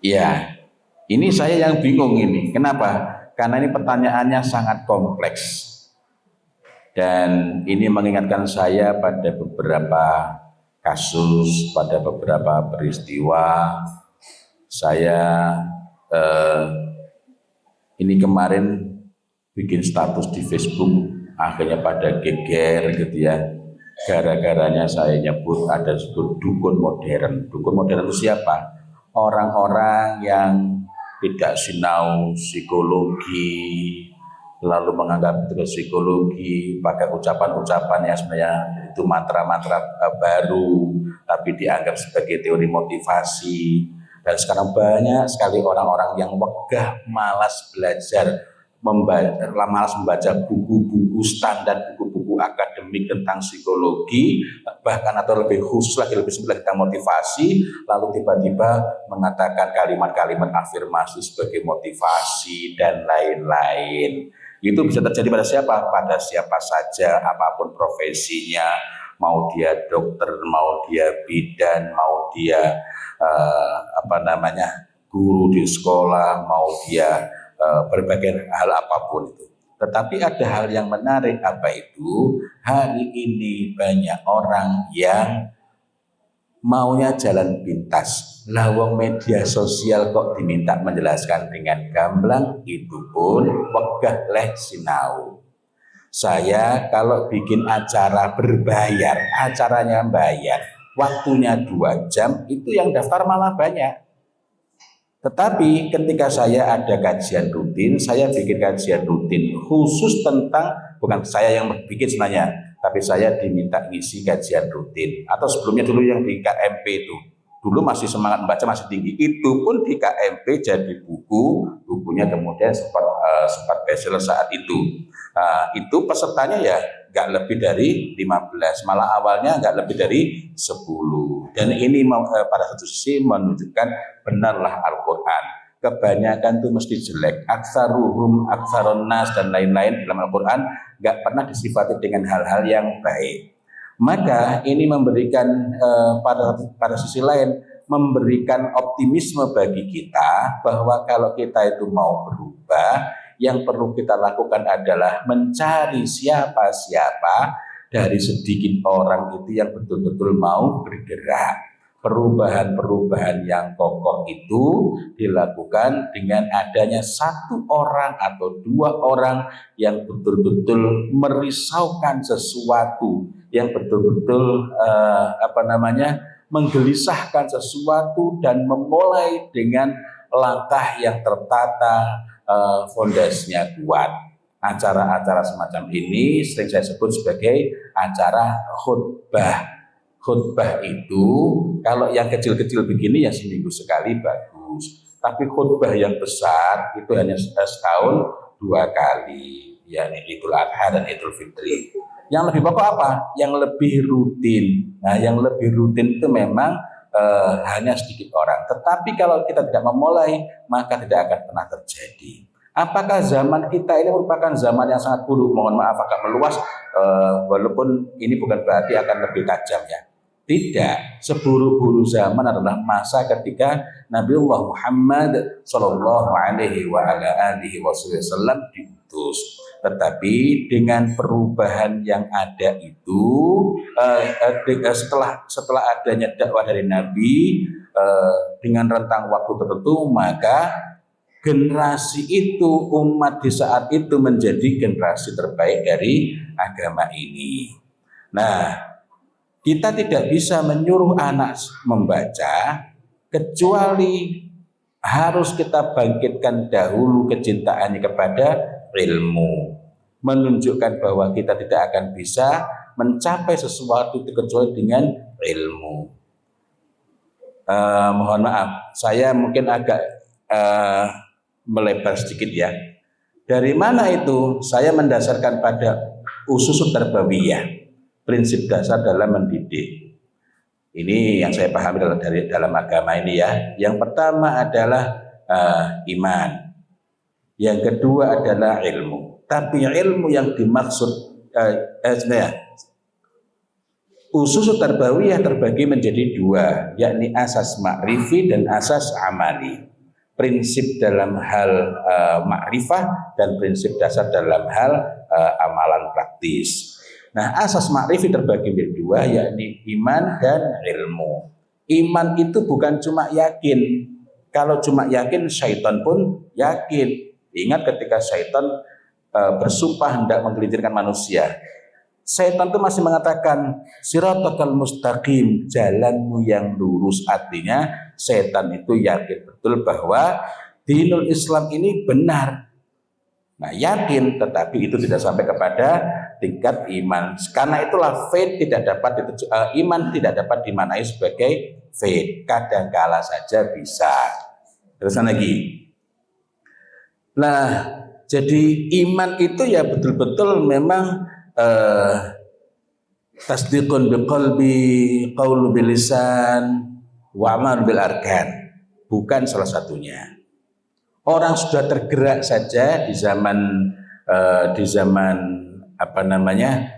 Ya, ini saya yang bingung ini. Kenapa? Karena ini pertanyaannya sangat kompleks. Dan ini mengingatkan saya pada beberapa kasus, pada beberapa peristiwa. Saya ini kemarin bikin status di Facebook, akhirnya pada geger gitu ya. Gara-garanya saya nyebut ada sebut dukun modern. Dukun modern itu siapa? Orang-orang yang tidak sinau psikologi, lalu menganggap itu psikologi, pakai ucapan-ucapan yang sebenarnya itu mantra-mantra baru, tapi dianggap sebagai teori motivasi. Dan sekarang banyak sekali orang-orang yang wegah, malas belajar, malas membaca buku-buku standar, buku-buku akademik tentang psikologi, bahkan atau lebih khusus lagi, lebih simpel tentang motivasi, lalu tiba-tiba mengatakan kalimat-kalimat afirmasi sebagai motivasi dan lain-lain. Itu bisa terjadi pada siapa? Pada siapa saja, apapun profesinya, mau dia dokter, mau dia bidan, mau dia guru di sekolah, mau dia berbagai hal apapun itu. Tetapi ada hal yang menarik, apa itu? Hari ini banyak orang yang maunya jalan pintas. Lawang media sosial kok diminta menjelaskan dengan gamblang, itu pun wegah leh sinau. Saya kalau bikin acara berbayar, acaranya bayar, waktunya 2 jam, itu yang daftar malah banyak. Tetapi ketika saya ada kajian rutin, saya bikin kajian rutin khusus tentang, bukan saya yang bikin sebenarnya, tapi saya diminta ngisi kajian rutin. Atau sebelumnya dulu yang di KMP itu, dulu masih semangat membaca masih tinggi, itu pun di KMP jadi bukunya kemudian sempat bestseller saat itu. Itu pesertanya ya nggak lebih dari 15, malah awalnya nggak lebih dari 10. Dan ini pada satu sisi menunjukkan benarlah Al-Quran. Kebanyakan itu mesti jelek, aksaruhum, aksarun nas dan lain-lain dalam Al-Quran nggak pernah disifati dengan hal-hal yang baik. Maka ini memberikan pada sisi lain memberikan optimisme bagi kita bahwa kalau kita itu mau berubah, yang perlu kita lakukan adalah mencari siapa-siapa dari sedikit orang itu yang betul-betul mau bergerak. Perubahan-perubahan yang kokoh itu dilakukan dengan adanya 1 orang atau 2 orang yang betul-betul merisaukan sesuatu, yang betul-betul menggelisahkan sesuatu dan memulai dengan langkah yang tertata, fondasinya kuat. Acara-acara semacam ini sering saya sebut sebagai acara khutbah. Khutbah itu kalau yang kecil-kecil begini ya seminggu sekali bagus. Tapi khutbah yang besar itu hanya setahun 2 kali, yakni Idul Adha dan Idul Fitri. Yang lebih pokok apa? Yang lebih rutin. Nah, yang lebih rutin itu memang hanya sedikit orang. Tetapi kalau kita tidak memulai, maka tidak akan pernah terjadi. Apakah zaman kita ini merupakan zaman yang sangat buruk? Mohon maaf agak meluas, walaupun ini bukan berarti akan lebih tajam ya. Tidak, seburuk-buruk zaman adalah masa ketika Nabiullah Muhammad Sallallahu Alaihi Wasallam diutus. Tetapi dengan perubahan yang ada itu, setelah adanya dakwah dari Nabi dengan rentang waktu tertentu, maka generasi itu, umat di saat itu menjadi generasi terbaik dari agama ini. Nah, kita tidak bisa menyuruh anak membaca kecuali harus kita bangkitkan dahulu kecintaannya kepada ilmu, menunjukkan bahwa kita tidak akan bisa mencapai sesuatu kecuali dengan ilmu. Mohon maaf, saya mungkin agak melebar sedikit ya. Dari mana itu? Saya mendasarkan pada usus tarbawiyah, prinsip dasar dalam mendidik. Ini yang saya pahami dari dalam agama ini ya. Yang pertama adalah iman. Yang kedua adalah ilmu. Tapi ilmu yang dimaksud usus tarbawiyah terbagi menjadi 2, yakni asas ma'rifi dan asas amali. prinsip dalam hal makrifah dan prinsip dasar dalam hal amalan praktis. Nah, asas makrifah terbagi menjadi dua, yakni iman dan ilmu. Iman itu bukan cuma yakin. Kalau cuma yakin, syaitan pun yakin. Ingat ketika syaitan bersumpah hendak menggelincirkan manusia, syaitan itu masih mengatakan siratal mustaqim, jalanmu yang lurus. Artinya syaitan itu yakin betul bahwa dinul Islam ini benar. Nah, yakin, tetapi itu tidak sampai kepada tingkat iman. Karena itulah faith tidak dapat iman tidak dapat dimaknai sebagai faith. Kadangkala saja bisa. Terusan lagi. Nah, jadi iman itu ya betul-betul memang tasdiqun biqalbi, qaulu bilisan, wa amal bil arkan. Bukan salah satunya. Orang sudah tergerak saja di zaman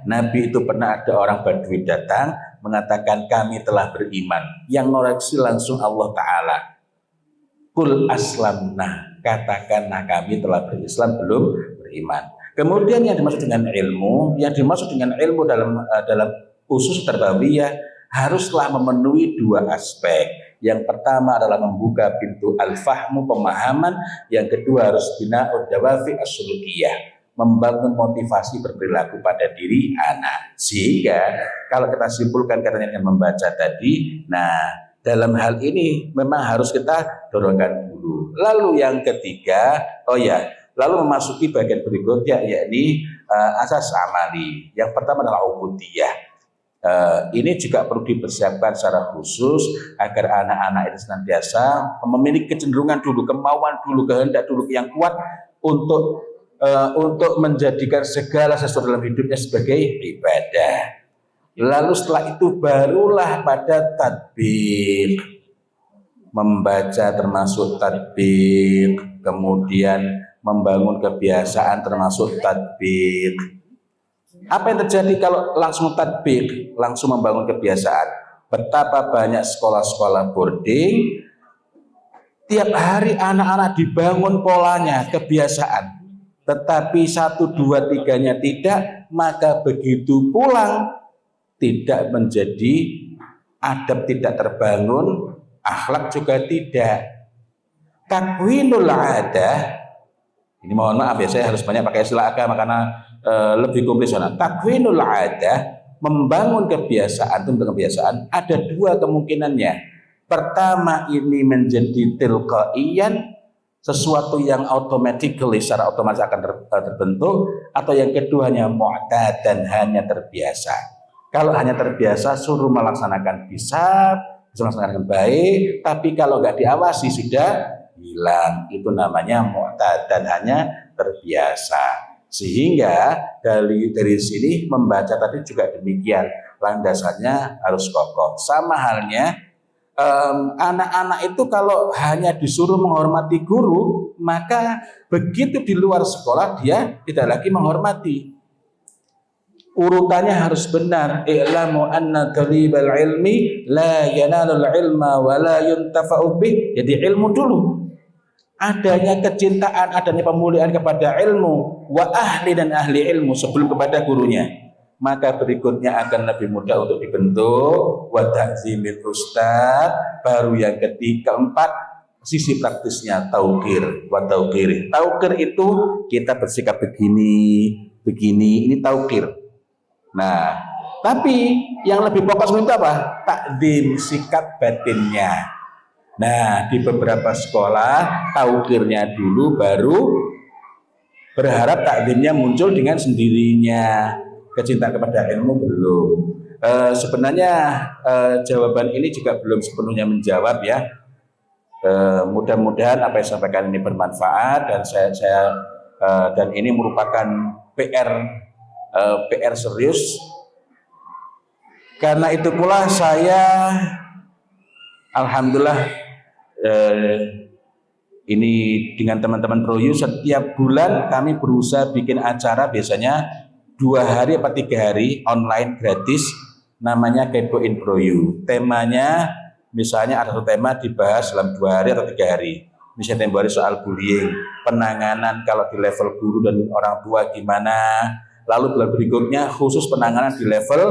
Nabi itu pernah ada orang Badui datang mengatakan kami telah beriman. Yang ngoreksi langsung Allah Ta'ala. Qul aslamna, katakanlah kami telah berislam belum beriman. Kemudian yang dimaksud dengan ilmu, dalam usus tarbawiyah haruslah memenuhi dua aspek. Yang pertama adalah membuka pintu al-fahmu, pemahaman. Yang kedua harus bina'ud dawafi as-sulukiyah, membangun motivasi berperilaku pada diri anak. Sehingga kalau kita simpulkan katanya dengan membaca tadi, nah dalam hal ini memang harus kita dorongkan dulu. Lalu yang ketiga, lalu memasuki bagian berikutnya, yakni asas amali. Yang pertama adalah ubudiyah. Ini juga perlu dipersiapkan secara khusus agar anak-anak itu senantiasa memiliki kecenderungan dulu, kemauan dulu, kehendak dulu yang kuat untuk menjadikan segala sesuatu dalam hidupnya sebagai ibadah. Lalu setelah itu barulah pada tatbik, membaca termasuk tatbik, kemudian membangun kebiasaan termasuk tatbik. Apa yang terjadi kalau langsung tatbik, langsung membangun kebiasaan? Betapa banyak sekolah-sekolah boarding, tiap hari anak-anak dibangun polanya, kebiasaan. Tetapi 1, 2, 3-nya tidak, maka begitu pulang tidak menjadi adab, tidak terbangun, akhlak juga tidak. Takwinul adah, ini mohon maaf ya, saya harus banyak pakai istilah agama karena lebih kompleks. Takwinul adah, membangun kebiasaan, untuk kebiasaan ada dua kemungkinannya. Pertama, ini menjadi tilqaiyan, sesuatu yang automatically, secara otomatis akan terbentuk, atau yang keduanya mu'tadan, hanya terbiasa. Kalau hanya terbiasa suruh melaksanakan bisa melaksanakan baik, tapi kalau nggak diawasi sudah hilang. Itu namanya mu'tadan, hanya terbiasa. Sehingga dari sini membaca tadi juga demikian, landasannya harus kokoh. Sama halnya anak-anak itu kalau hanya disuruh menghormati guru, maka begitu di luar sekolah dia tidak lagi menghormati. Urutannya harus benar. I'lamu anna talibal ilmi la yanalul ilma wa la yuntafa'u bih. Jadi ilmu dulu. Adanya kecintaan, adanya pemuliaan kepada ilmu, wa ahli dan ahli ilmu sebelum kepada gurunya. Maka berikutnya akan lebih mudah untuk dibentuk. Wa ta'zimil ustad. Baru yang keempat, sisi praktisnya taukir. Wa taukir. Taukir itu kita bersikap begini, ini taukir. Nah, tapi yang lebih fokus itu apa? Takdim, sikap batinnya. Nah, di beberapa sekolah taukirnya dulu, baru berharap takdimnya muncul dengan sendirinya. Kecintaan kepada ilmu belum. Sebenarnya jawaban ini juga belum sepenuhnya menjawab ya. Mudah-mudahan apa yang saya sampaikan ini bermanfaat, dan dan ini merupakan PR serius. Karena itu pula saya alhamdulillah ini dengan teman-teman ProU setiap bulan kami berusaha bikin acara, biasanya 2 hari atau 3 hari online gratis, namanya Kepoin ProU. Temanya misalnya ada satu tema dibahas dalam 2 hari atau 3 hari. misalnya tempoh hari soal bullying, penanganan kalau di level guru dan orang tua gimana, lalu bulan berikutnya khusus penanganan di level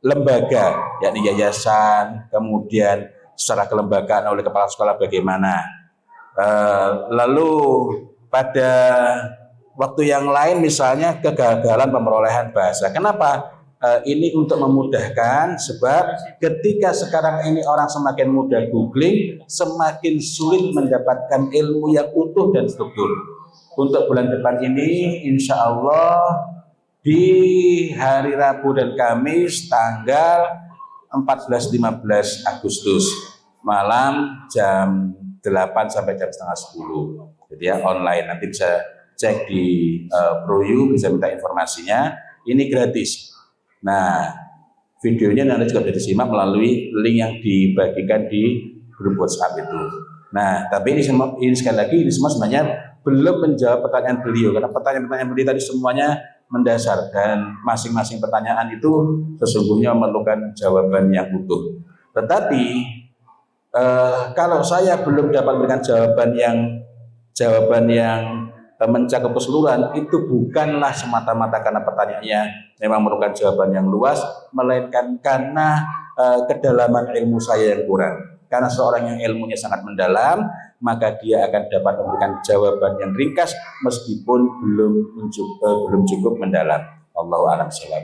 lembaga, yakni yayasan, kemudian secara kelembagaan oleh kepala sekolah bagaimana. Lalu pada waktu yang lain misalnya kegagalan pemerolehan bahasa. Kenapa? Ini untuk memudahkan, sebab ketika sekarang ini orang semakin mudah googling, semakin sulit mendapatkan ilmu yang utuh dan struktur. Untuk bulan depan ini insya Allah di hari Rabu dan Kamis tanggal 14-15 Agustus malam jam 8 sampai jam setengah 10. Jadi ya online, nanti bisa cek di ProU, bisa minta informasinya. Ini gratis. Nah, videonya nanti juga bisa disimak melalui link yang dibagikan di grup WhatsApp itu. Nah, tapi ini sekali lagi ini semua sebenarnya belum menjawab pertanyaan beliau, karena pertanyaan-pertanyaan beliau tadi semuanya mendasar dan masing-masing pertanyaan itu sesungguhnya memerlukan jawaban yang utuh. Tetapi kalau saya belum dapat memberikan jawaban yang mencakup keseluruhan, itu bukanlah semata-mata karena pertanyaannya memang memerlukan jawaban yang luas, melainkan karena kedalaman ilmu saya yang kurang. Karena seorang yang ilmunya sangat mendalam, maka dia akan dapat memberikan jawaban yang ringkas meskipun belum cukup mendalam. Allahu a'lam bishawab.